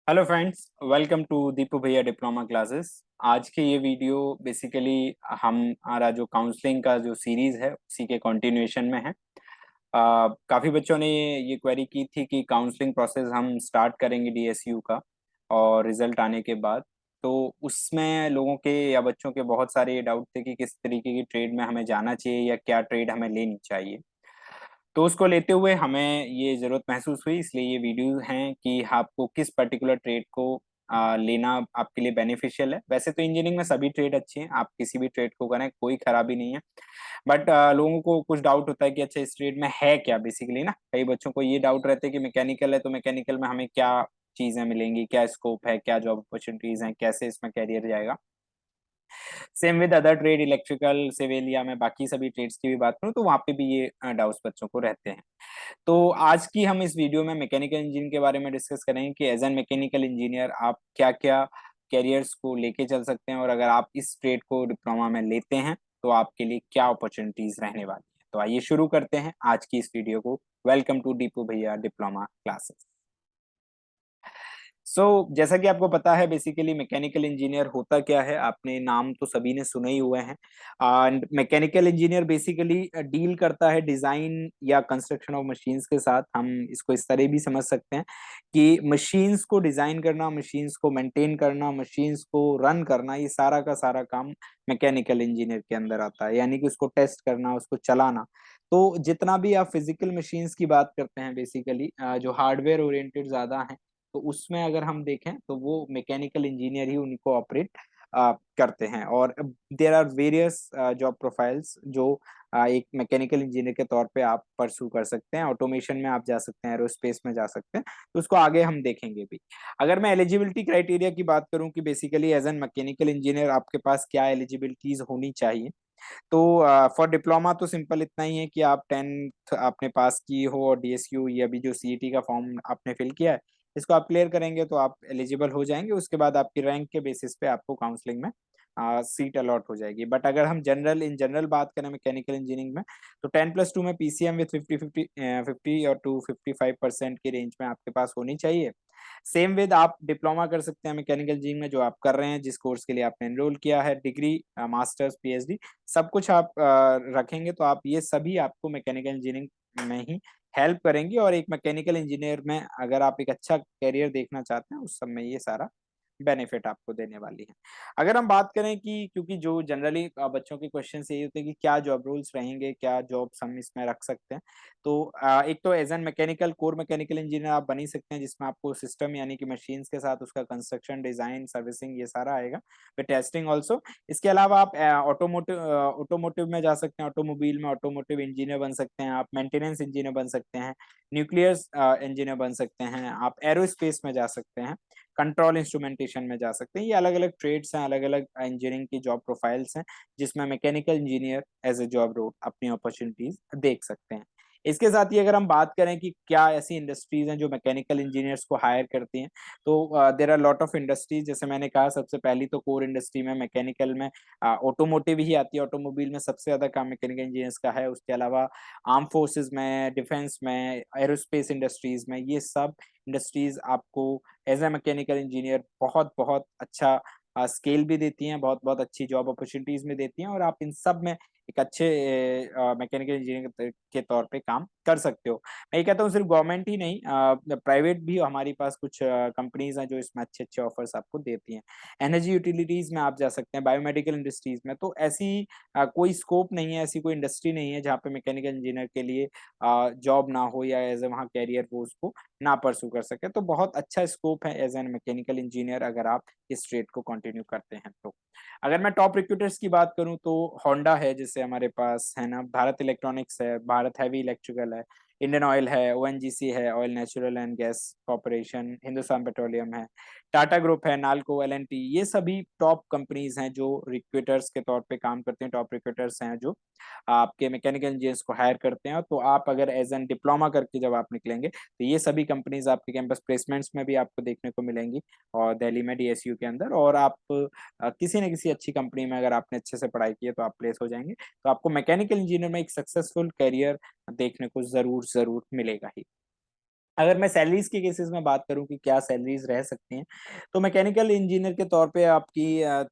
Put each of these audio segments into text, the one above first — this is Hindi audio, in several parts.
Hello friends, welcome to Deepu भैया डिप्लोमा क्लासेस। आज के ये वीडियो बेसिकली हमारा जो काउंसलिंग का जो सीरीज है उसी के कंटिन्यूएशन में है। काफ़ी बच्चों ने ये क्वेरी की थी कि काउंसलिंग प्रोसेस हम स्टार्ट करेंगे डीएसयू का और रिजल्ट आने के बाद। तो उसमें लोगों के या बच्चों के बहुत सारे डाउट थे कि किस तरीके की ट्रेड में हमें जाना चाहिए या क्या ट्रेड हमें लेनी चाहिए। तो उसको लेते हुए हमें ये ज़रूरत महसूस हुई, इसलिए ये वीडियो हैं कि आपको किस पर्टिकुलर ट्रेड को लेना आपके लिए बेनिफिशियल है। वैसे तो इंजीनियरिंग में सभी ट्रेड अच्छी हैं, आप किसी भी ट्रेड को करें, कोई खराबी नहीं है। बट लोगों को कुछ डाउट होता है कि अच्छा इस ट्रेड में है क्या बेसिकली ना? कई बच्चों को ये डाउट रहता है कि मैकेनिकल है, तो मैकेनिकल में हमें क्या चीज़ें मिलेंगी, क्या स्कोप है, क्या जॉब अपॉर्चुनिटीज़ हैं, कैसे इसमें करियर जाएगा? Same with other trade, electrical, civil या मैं बाकी सभी ट्रेड्स की भी बात करूँ तो वहाँ पे भी ये डाउट्स बच्चों को रहते हैं। तो आज की हम इस वीडियो में मैकेनिकल इंजीनियरिंग के बारे में डिस्कस करेंगे कि एज एन मैकेनिकल इंजीनियर आप क्या-क्या कैरियर्स को लेके चल सकते हैं और अगर आप इस ट्रेड को डिप्लोमा में लेते हैं, तो आपके लिए क्या अपॉर्चुनिटीज़ रहने वाली हैं। तो आइए शुरू करते हैं आज की इस वीडियो को। वेलकम टू दीपू भैया डिप्लोमा क्लासेस। जैसा कि आपको पता है बेसिकली मैकेनिकल इंजीनियर होता क्या है, आपने नाम तो सभी ने सुने ही हुए हैं। And mechanical engineer basically deal करता है डिजाइन या कंस्ट्रक्शन ऑफ मशीन्स के साथ। हम इसको इस तरह भी समझ सकते हैं कि मशीन्स को डिजाइन करना, मशीन्स को मेंटेन करना, मशीन्स को रन करना, ये सारा का सारा काम मैकेनिकल इंजीनियर के अंदर आता है, यानी कि उसको टेस्ट करना, उसको चलाना। तो जितना भी आप फिजिकल मशीन्स की बात करते हैं बेसिकली जो हार्डवेयर ओरिएंटेड ज्यादा है, तो उसमें अगर हम देखें तो वो मैकेनिकल इंजीनियर ही उनको ऑपरेट करते हैं। और there are various job profiles जो एक मैकेनिकल इंजीनियर के तौर पे आप परस्यू कर सकते हैं। ऑटोमेशन में आप जा सकते हैं, एरोस्पेस में जा सकते हैं, तो उसको आगे हम देखेंगे भी। अगर मैं एलिजिबिलिटी क्राइटेरिया की बात करूं कि basically as an mechanical engineer आपके पास क्या एलिजिबिलिटीज होनी चाहिए, तो फॉर डिप्लोमा तो सिंपल इतना ही है कि आप 10th आपने पास की हो और डीएसयू या अभी जो सीईटी का फॉर्म आपने फिल किया है, इसको आप क्लियर करेंगे तो आप एलिजिबल हो जाएंगे। उसके बाद आपकी रैंक के बेसिस पे आपको काउंसलिंग में सीट अलॉट हो जाएगी। बट अगर हम जनरल बात करें मैकेनिकल इंजीनियरिंग में, तो 10+2 में पीसीएम विथ 50 और टू 55% की रेंज में आपके पास होनी चाहिए। सेम विद आप डिप्लोमा कर सकते हैं मैकेनिकल इंजीनियरिंग में जो आप कर रहे हैं, जिस कोर्स के लिए आपने एनरोल किया है, डिग्री, मास्टर्स, पीएचडी, सब कुछ आप रखेंगे तो आप ये सभी आपको मैकेनिकल इंजीनियरिंग में ही हेल्प करेंगी। और एक मैकेनिकल इंजीनियर में अगर आप एक अच्छा करियर देखना चाहते हैं, उस सब में ये सारा बेनिफिट आपको देने वाली है। अगर हम बात करें कि क्योंकि जो जनरली बच्चों के क्वेश्चन यही होते हैं कि क्या जॉब रोल्स रहेंगे, क्या जॉब्स हम इसमें रख सकते हैं। तो एक तो as an mechanical core mechanical engineer आप बन ही सकते हैं, जिसमें आपको सिस्टम यानी कि मशीन्स के साथ उसका कंस्ट्रक्शन, डिजाइन, सर्विसिंग ये सारा आएगा, फिर टेस्टिंग ऑल्सो। इसके अलावा आप ऑटोमोटिव में जा सकते हैं, ऑटोमोबाइल में ऑटोमोटिव इंजीनियर बन सकते हैं, आप मेंटेनेंस इंजीनियर बन सकते हैं, न्यूक्लियर इंजीनियर बन सकते हैं, आप एरोस्पेस में जा सकते हैं, कंट्रोल इंस्ट्रूमेंटेशन में जा सकते हैं। ये अलग अलग ट्रेड्स हैं, अलग अलग इंजीनियरिंग की जॉब प्रोफाइल्स हैं, जिसमें mechanical engineer as a job role अपनी अपॉर्चुनिटीज देख सकते हैं। इसके साथ ही अगर हम बात करें कि क्या ऐसी इंडस्ट्रीज हैं जो मैकेनिकल इंजीनियर्स को हायर करती हैं, तो there are lot of industries. जैसे मैंने कहा, सबसे पहली तो कोर इंडस्ट्री में मैकेनिकल में ऑटोमोटिव ही आती है। ऑटोमोबाइल में सबसे ज्यादा काम मैकेनिकल इंजीनियर्स का है। उसके अलावा आर्म फोर्सेज में, डिफेंस में, एरोस्पेस इंडस्ट्रीज में, ये सब इंडस्ट्रीज आपको एज ए मैकेनिकल इंजीनियर बहुत बहुत अच्छा स्केल भी देती हैं, बहुत बहुत अच्छी जॉब अपॉर्चुनिटीज में देती हैं, और आप इन सब में एक अच्छे मैकेनिकल इंजीनियर के तौर पे काम कर सकते हो। मैं ये कहता हूँ सिर्फ गवर्नमेंट ही नहीं, प्राइवेट भी हमारे पास कुछ कंपनीज हैं जो इसमें अच्छे अच्छे ऑफर्स आपको देती हैं। एनर्जी यूटिलिटीज में आप जा सकते हैं, बायोमेडिकल इंडस्ट्रीज में। तो ऐसी कोई स्कोप नहीं है, ऐसी कोई इंडस्ट्री नहीं है जहाँ पे मैकेनिकल इंजीनियर के लिए जॉब ना हो या एज ए वहाँ कैरियर वो उसको ना परस्यू कर सके। तो बहुत अच्छा स्कोप है एज एन मैकेनिकल इंजीनियर अगर आप इस ट्रेड को कंटिन्यू करते हैं तो। अगर मैं टॉप रिक्रूटर्स की बात करूं तो होंडा है, जैसे हमारे पास है ना, भारत इलेक्ट्रॉनिक्स है, भारत हैवी इलेक्ट्रिकल है, इंडियन ऑयल है, ओएनजीसी है, oil natural and gas corporation, Hindustan petroleum है, टाटा ग्रुप है, नाल्को, एलएनटी, ये सभी टॉप कंपनीज हैं जो रिक्रूटर्स के तौर पे काम करते हैं, टॉप रिक्रूटर्स हैं जो आपके मैकेनिकल इंजीनियर्स को हायर करते हैं। तो आप अगर एज एन डिप्लोमा करके जब आप निकलेंगे, तो ये सभी कंपनीज आपके कैंपस प्लेसमेंट्स में भी आपको देखने को मिलेंगी, और दिल्ली में डीएसयू के अंदर। और आप किसी न किसी अच्छी कंपनी में अगर आपने अच्छे से पढ़ाई की है तो आप प्लेस हो जाएंगे। तो आपको मैकेनिकल इंजीनियर में एक सक्सेसफुल करियर देखने को जरूर जरूर मिलेगा ही। अगर मैं सैलरीज के केसेस में बात करूं कि क्या सैलरीज रह सकती हैं, तो मैकेनिकल इंजीनियर के तौर पे आपकी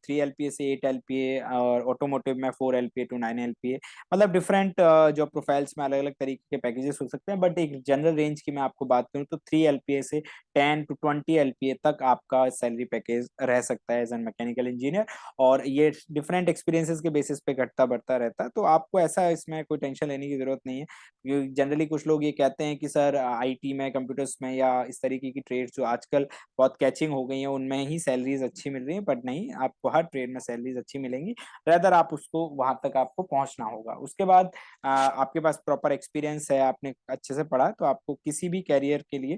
3 LPA से 8 LPA, और ऑटोमोटिव में 4 LPA टू 9 LPA, मतलब डिफरेंट जॉब प्रोफाइल्स में अलग अलग तरीके के पैकेजेस हो सकते हैं। बट एक जनरल रेंज की मैं आपको बात करूं तो 3 LPA से 10 to 20 LPA तक आपका सैलरी पैकेज रह सकता है एज एन मैकेनिकल इंजीनियर। और ये डिफरेंट एक्सपीरियंसेस के बेसिस पे घटता बढ़ता रहता है, तो आपको ऐसा इसमें कोई टेंशन लेने की जरूरत नहीं है। जनरली कुछ लोग ये कहते हैं कि सर आईटी में, कंप्यूटर्स में या इस तरीके की ट्रेड्स जो आजकल बहुत कैचिंग हो गई हैं उनमें ही सैलरीज अच्छी मिल रही है, बट नहीं, आपको हर ट्रेड में सैलरीज अच्छी मिलेंगी। रेदर आप उसको वहां तक आपको पहुंचना होगा। उसके बाद आपके पास प्रॉपर एक्सपीरियंस है, आपने अच्छे से पढ़ा, तो आपको किसी भी कैरियर के लिए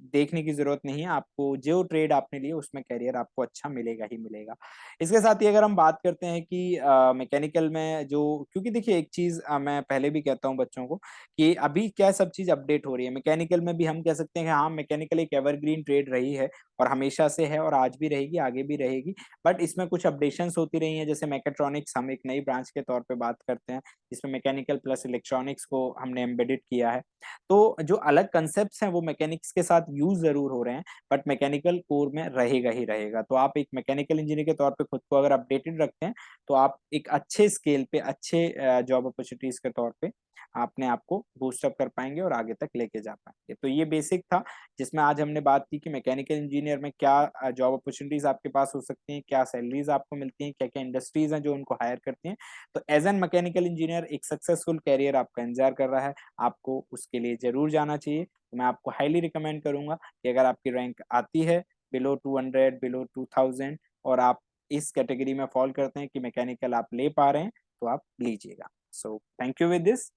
देखने की जरूरत नहीं है। आपको जो ट्रेड आपने लिए उसमें कैरियर आपको अच्छा मिलेगा ही मिलेगा। इसके साथ ही अगर हम बात करते हैं कि मैकेनिकल में जो, क्योंकि देखिए एक चीज मैं पहले भी कहता हूँ बच्चों को कि अभी क्या सब चीज अपडेट हो रही है। मैकेनिकल में भी हम कह सकते हैं कि हाँ, मैकेनिकल एक एवरग्रीन ट्रेड रही है और हमेशा से है और आज भी रहेगी, आगे भी रहेगी। बट इसमें कुछ अपडेशंस होती रही हैं, जैसे मैकेट्रॉनिक्स हम एक नई ब्रांच के तौर पे बात करते हैं, जिसमें मैकेनिकल प्लस इलेक्ट्रॉनिक्स को हमने एम्बेडेड किया है। तो जो अलग कंसेप्ट हैं वो मैकेनिक्स के साथ यूज जरूर हो रहे हैं, बट मैकेनिकल कोर में रहेगा ही रहेगा। तो आप एक मैकेनिकल इंजीनियर के तौर पे खुद को अगर अपडेटेड रखते हैं, तो आप एक अच्छे स्केल पे, अच्छे जॉब अपॉर्चुनिटीज के तौर पे अपने आप को बूस्टअप कर पाएंगे और आगे तक लेके जा पाएंगे। तो ये बेसिक था जिसमें आज हमने बात की कि मैकेनिकल इंजीनियर में क्या जॉब अपॉर्चुनिटीज आपके पास हो सकती हैं, क्या सैलरीज आपको मिलती हैं, क्या क्या इंडस्ट्रीज हैं जो उनको हायर करती हैं। तो एज एन मैकेनिकल इंजीनियर एक सक्सेसफुल कैरियर आपका इंतजार कर रहा है, आपको उसके लिए जरूर जाना चाहिए। तो मैं आपको हाईली रिकमेंड करूंगा कि अगर आपकी रैंक आती है बिलो 200, बिलो 2000, और आप इस कैटेगरी में फॉल करते हैं कि मैकेनिकल आप ले पा रहे हैं, तो आप लीजिएगा। So thank you with this.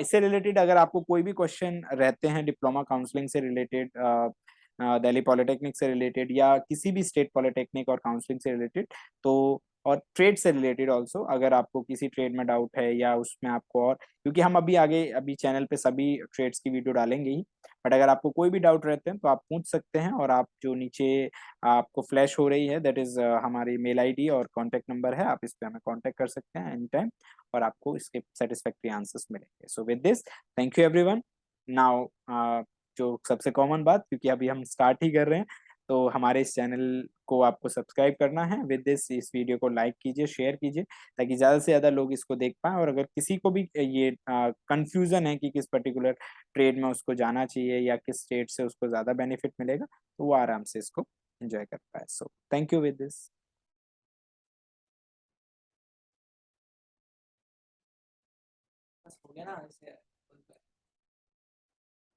इससे रिलेटेड अगर आपको कोई भी क्वेश्चन रहते हैं डिप्लोमा काउंसलिंग से रिलेटेड, दिल्ली पॉलिटेक्निक से रिलेटेड या किसी भी स्टेट पॉलिटेक्निक और काउंसलिंग से रिलेटेड, तो और ट्रेड से रिलेटेड ऑल्सो, अगर आपको किसी ट्रेड में डाउट है या उसमें आपको, और क्योंकि हम अभी आगे अभी चैनल पे सभी ट्रेड्स की वीडियो डालेंगे ही, बट अगर आपको कोई भी डाउट रहते हैं तो आप पूछ सकते हैं। और आप जो नीचे आपको फ्लैश हो रही है, दैट इज हमारी मेल आईडी और कॉन्टैक्ट नंबर है, आप इस पे हमें कॉन्टैक्ट कर सकते हैं एनी टाइम, और आपको इसके सेटिस्फैक्ट्री आंसर्स मिलेंगे। So with this, thank you everyone. Now जो सबसे कॉमन बात, क्योंकि अभी हम स्टार्ट ही कर रहे हैं, तो हमारे इस चैनल को आपको सब्सक्राइब करना है। विद दिस, इस वीडियो को लाइक कीजिए, शेयर कीजिए, ताकि ज्यादा से ज्यादा लोग इसको देख पाएं। और अगर किसी को भी ये कंफ्यूजन है कि किस पर्टिकुलर ट्रेड में उसको जाना चाहिए या किस स्टेट से उसको ज्यादा बेनिफिट मिलेगा, तो वो आराम से इसको एंजॉय कर पाए। So thank you with this. हो गया ना ऐसे।